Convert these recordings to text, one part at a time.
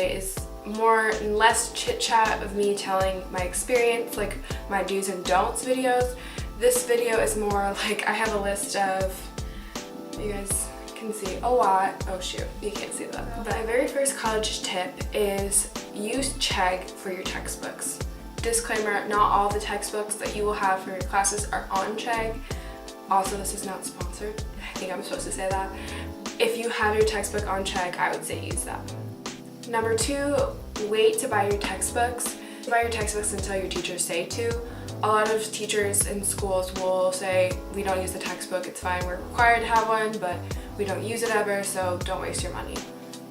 today is more and less chit chat of me telling my experience, like my do's and don'ts videos. This video is more like I have a list of, you guys can see a lot. Oh shoot, you can't see that. But my very first college tip is use Chegg for your textbooks. Disclaimer, not all the textbooks that you will have for your classes are on Chegg. Also, this is not sponsored. I think I'm supposed to say that. If you have your textbook on Chegg, I would say use that. Number 2, wait to buy your textbooks. Buy your textbooks until your teachers say to. A lot of teachers in schools will say, we don't use the textbook, it's fine, we're required to have one, but we don't use it ever, so don't waste your money.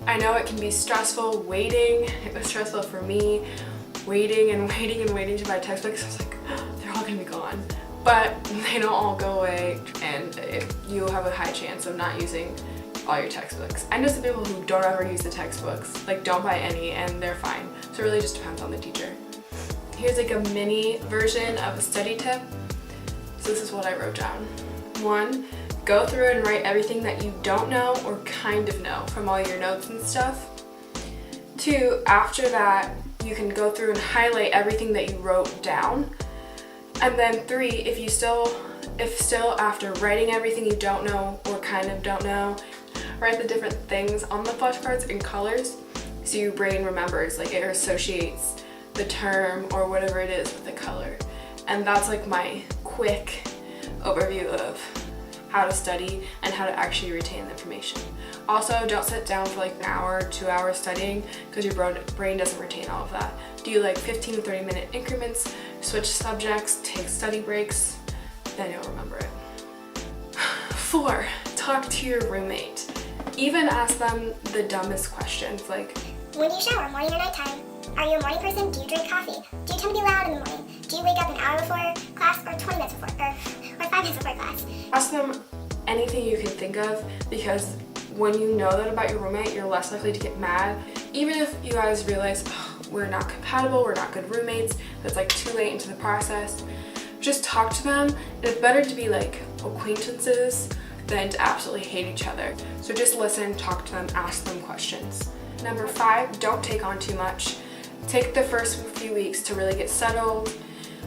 I know it can be stressful waiting. It was stressful for me, waiting and waiting and waiting to buy textbooks. I was like, they're all gonna be gone. But they don't all go away, and you have a high chance of not using all your textbooks. I know some people who don't ever use the textbooks, like don't buy any, and they're fine. So it really just depends on the teacher. Here's like a mini version of a study tip. So this is what I wrote down. 1, go through and write everything that you don't know or kind of know from all your notes and stuff. 2, after that, you can go through and highlight everything that you wrote down. And then 3, if still after writing everything you don't know or kind of don't know, write the different things on the flashcards in colors so your brain remembers, like it associates the term or whatever it is with the color. And that's like my quick overview of how to study and how to actually retain the information. Also, don't sit down for like an hour, 2 hours studying because your brain doesn't retain all of that. Do like 15 to 30 minute increments, switch subjects, take study breaks, then you'll remember it. 4, talk to your roommate. Even ask them the dumbest questions like, when do you shower, morning or nighttime? Are you a morning person? Do you drink coffee? Do you tend to be loud in the morning? Do you wake up an hour before class or 20 minutes before, or 5 minutes before class? Ask them anything you can think of, because when you know that about your roommate, you're less likely to get mad. Even if you guys realize, we're not compatible, we're not good roommates, that's like too late into the process, just talk to them. It's better to be like acquaintances than to absolutely hate each other. So just listen, talk to them, ask them questions. Number 5, don't take on too much. Take the first few weeks to really get settled,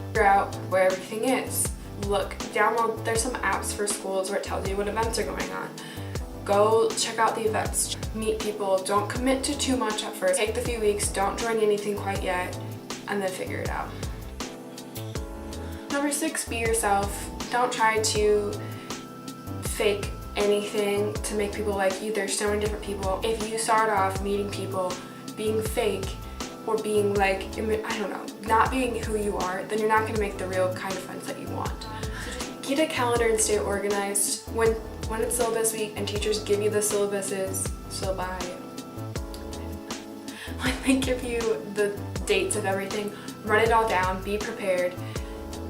figure out where everything is. Download, there's some apps for schools where it tells you what events are going on. Go check out the events, meet people, don't commit to too much at first. Take the few weeks, don't join anything quite yet, and then figure it out. Number 6, be yourself. Don't try to fake anything to make people like you. There's so many different people. If you start off meeting people being fake or being like, I don't know, not being who you are, then you're not going to make the real kind of friends that you want. So just get a calendar and stay organized. When it's syllabus week and teachers give you the syllabuses, when they give you the dates of everything, write it all down, be prepared,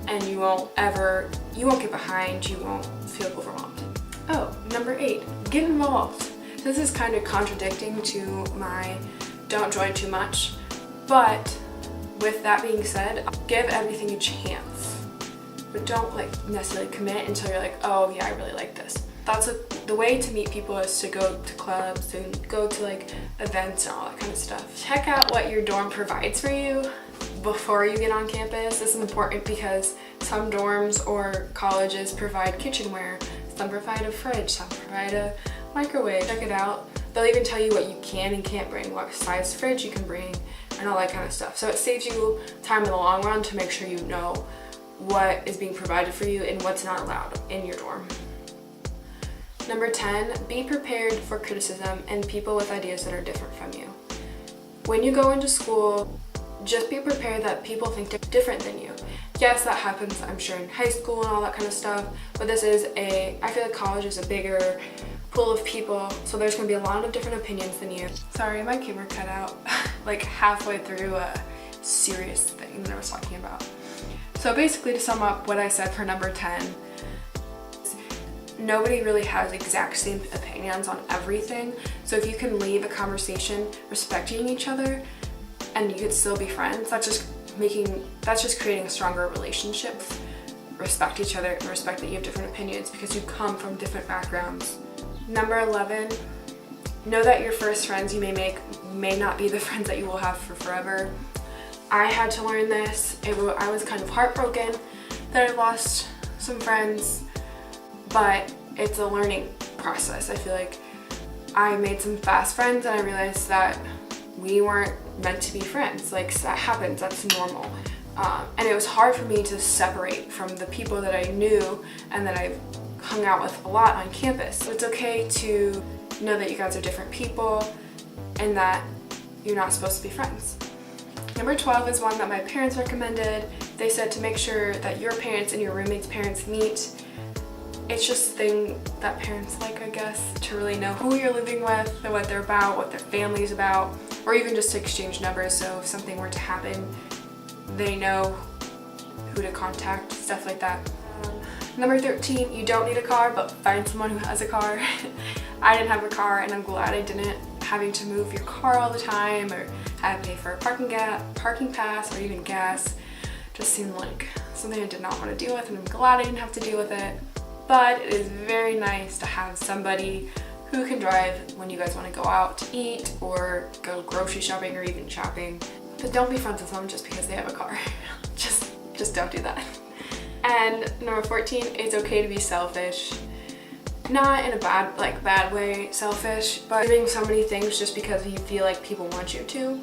and you won't get behind, you won't feel overwhelmed. Oh, number 8, get involved. This is kind of contradicting to my don't join too much, but with that being said, give everything a chance, but don't like necessarily commit until you're like, oh yeah, I really like this. The way to meet people is to go to clubs and go to like events and all that kind of stuff. Check out what your dorm provides for you before you get on campus. This is important because some dorms or colleges provide kitchenware, some provide a fridge, some provide a microwave. Check it out. They'll even tell you what you can and can't bring, what size fridge you can bring, and all that kind of stuff. So it saves you time in the long run to make sure you know what is being provided for you and what's not allowed in your dorm. Number 10, be prepared for criticism and people with ideas that are different from you. When you go into school, just be prepared that people think different than you. Yes, that happens, I'm sure, in high school and all that kind of stuff, but I feel like college is a bigger pool of people, so there's going to be a lot of different opinions than you. Sorry, my camera cut out like halfway through a serious thing that I was talking about. So basically, to sum up what I said for number 10, nobody really has exact same opinions on everything, so if you can leave a conversation respecting each other and you could still be friends, that's just creating a stronger relationship. Respect each other and respect that you have different opinions because you come from different backgrounds. Number 11, know that your first friends you may make may not be the friends that you will have for forever. I had to learn this. I was kind of heartbroken that I lost some friends, but it's a learning process. I feel like I made some fast friends and I realized that we weren't meant to be friends. Like, that happens, that's normal. And it was hard for me to separate from the people that I knew and that I hung out with a lot on campus. So it's okay to know that you guys are different people and that you're not supposed to be friends. Number 12 is one that my parents recommended. They said to make sure that your parents and your roommates' parents meet. It's just a thing that parents like, I guess, to really know who you're living with and what they're about, what their family's about, or even just to exchange numbers so if something were to happen, they know who to contact, stuff like that. Number 13, you don't need a car, but find someone who has a car. I didn't have a car and I'm glad I didn't. Having to move your car all the time or have to pay for a parking pass or even gas just seemed like something I did not want to deal with, and I'm glad I didn't have to deal with it. But it is very nice to have somebody who can drive when you guys want to go out to eat or go grocery shopping or even shopping. But don't be friends with someone just because they have a car. just don't do that. And number 14, it's okay to be selfish. Not in a bad way selfish, but doing so many things just because you feel like people want you to,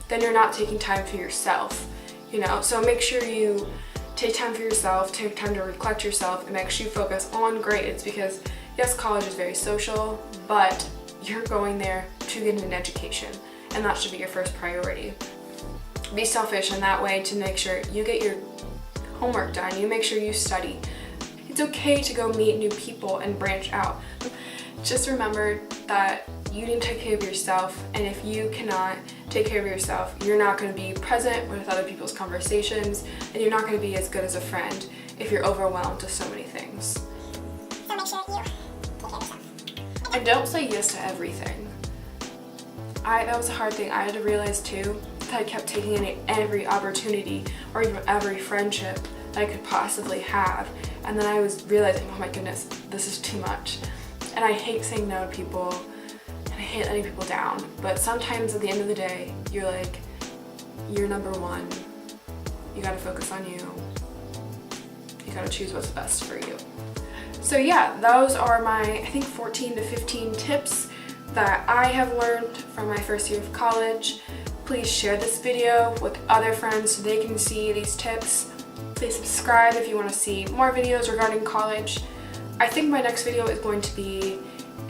then you're not taking time for yourself, you know? So make sure you take time for yourself, take time to reflect yourself, and make sure you focus on grades, because yes, college is very social, but you're going there to get an education, and that should be your first priority. Be selfish in that way to make sure you get your homework done, you make sure you study. It's okay to go meet new people and branch out. Just remember that you need to take care of yourself, and if you cannot take care of yourself, you're not going to be present with other people's conversations, and you're not going to be as good as a friend if you're overwhelmed with so many things. So make sure you take care of yourself. And don't say yes to everything. That was a hard thing. I had to realize too that I kept taking in every opportunity or even every friendship that I could possibly have. And then I was realizing, oh my goodness, this is too much. And I hate saying no to people, and I hate letting people down. But sometimes at the end of the day, you're like, you're number one. You gotta focus on you. You gotta choose what's best for you. So yeah, those are my, I think 14 to 15 tips that I have learned from my first year of college. Please share this video with other friends so they can see these tips. Please subscribe if you want to see more videos regarding college. I think my next video is going to be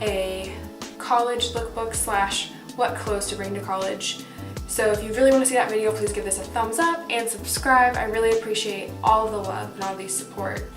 a college lookbook / what clothes to bring to college. So if you really want to see that video, please give this a thumbs up and subscribe. I really appreciate all of the love and all the support.